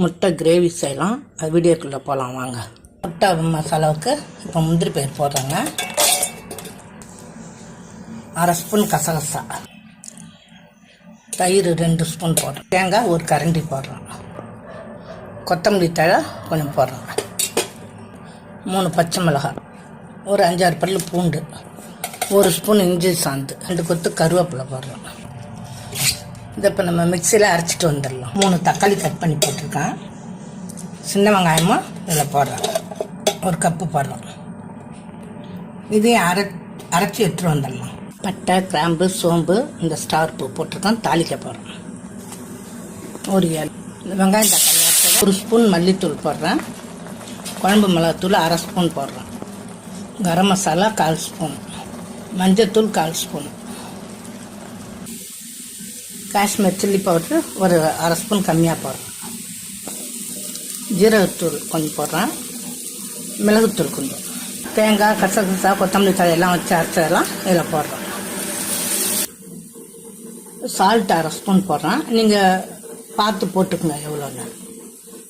முட்டை கிரேவி செய்யலாம். அது வீடியோக்குள்ளே போகலாம் வாங்க. முட்டை மசாலாவுக்கு இப்போ முந்திரி பயிர் போடுறேங்க. 1/2 ஸ்பூன் கசகசா, தயிர் 2 ஸ்பூன் போடுறேன், தேங்காய் 1 கரண்டி போடுறோம், கொத்தமல்லி தழை கொஞ்சம் போடுறோம், 3 பச்சை மிளகாய், ஒரு 5-6 பல்லு பூண்டு, 1 ஸ்பூன் இஞ்சி சாந்து, 2 கொத்து கருவேப்பிலை போடுறோம். இதை இப்போ நம்ம மிக்சியில் அரைச்சிட்டு வந்துடலாம். 3 தக்காளி கட் பண்ணி போட்டிருக்கேன். சின்ன வெங்காயமும் இதில் போடுறோம், 1 கப்பு போடுறோம். இதையும் அரைச்சி எடுத்துகிட்டு வந்துடலாம். பட்டை, கிராம்பு, சோம்பு, இந்த ஸ்டார் பூ போட்டிருக்கோம். தாளிக்க போடுறோம். ஒரு இந்த வெங்காயம் தக்காளி அரைச்சது 1 ஸ்பூன் மல்லித்தூள் போடுறேன். குழம்பு மிளகாத்தூள் 1/2 ஸ்பூன் போடுறேன். கரம் மசாலா 1/4 ஸ்பூன், மஞ்சத்தூள் 1/4 ஸ்பூன், காஷ்மீர் சில்லி பவுட்ரு ஒரு 1/2 ஸ்பூன் கம்மியாக போடுறேன். ஜீரகத்தூள் கொஞ்சம் போடுறேன். மிளகுத்தூள் கொஞ்சம், தேங்காய், கசகசா, கொத்தமல்லி தழை எல்லாம் வச்சு அரைச்சதெல்லாம் இதில் போடுறோம். சால்ட் 1/2 ஸ்பூன் போடுறேன். நீங்கள் பார்த்து போட்டுக்குங்க எவ்வளோன்னு.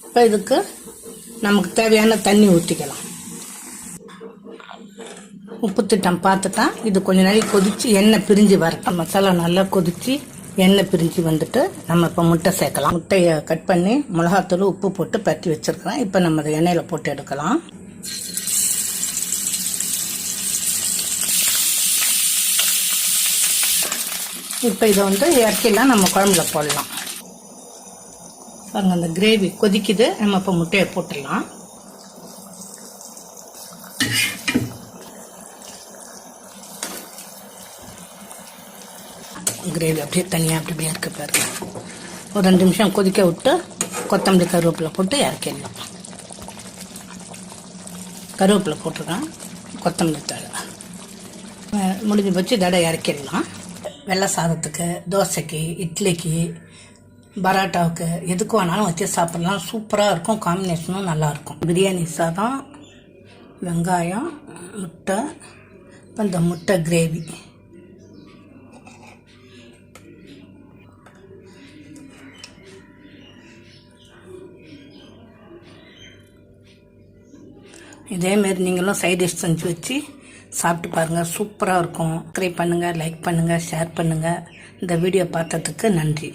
இப்போ இதுக்கு நமக்கு தேவையான தண்ணி ஊற்றிக்கலாம். உப்பு திட்டம் பார்த்துட்டேன். இது கொஞ்சம் நேரம் கொதித்து எண்ணெய் பிரிஞ்சு வரட்டும். மசாலா நல்லா கொதித்து எண்ணெய் பிரிஞ்சு வந்துட்டு நம்ம இப்போ முட்டை சேர்க்கலாம். முட்டையை கட் பண்ணி மிளகாத்தூள் உப்பு போட்டு பரட்டி வச்சுருக்கிறேன். இப்போ நம்ம அதை எண்ணெயில் போட்டு எடுக்கலாம். இப்போ இதை இறக்கிலாம் நம்ம குழம்புல போடலாம். பாருங்க, அந்த கிரேவி கொதிக்குது. நம்ம இப்போ முட்டையை போட்டுடலாம். கிரேவி அப்படியே தனியாக அப்படியே இருக்க பாருங்க. ஒரு 2 நிமிஷம் கொதிக்க விட்டு கொத்தமல்லி கருவேப்பிலை போட்டு இறக்கிடலாம். கருவேப்பிலை போட்டுருக்கேன், கொத்தமல்லி தழை முடிஞ்சு வச்சு தடை இறக்கிடலாம். வெள்ளை சாதத்துக்கு, தோசைக்கு, இட்லிக்கு, பரோட்டாவுக்கு எதுக்கு வேணாலும் வச்சு சாப்பிட்லாம். சூப்பராக இருக்கும். காம்பினேஷனும் நல்லாயிருக்கும். பிரியாணி சாதம், வெங்காயம், முட்டை, இப்போ இந்த முட்டை கிரேவி. இதேமாரி நீங்களும் சைட் டிஷ் செஞ்சு வச்சு சாப்பிட்டு பாருங்கள். சூப்பராக இருக்கும். சப்ஸ்கிரைப் பண்ணுங்கள், லைக் பண்ணுங்கள், ஷேர் பண்ணுங்கள். இந்த வீடியோ பார்த்ததுக்கு நன்றி.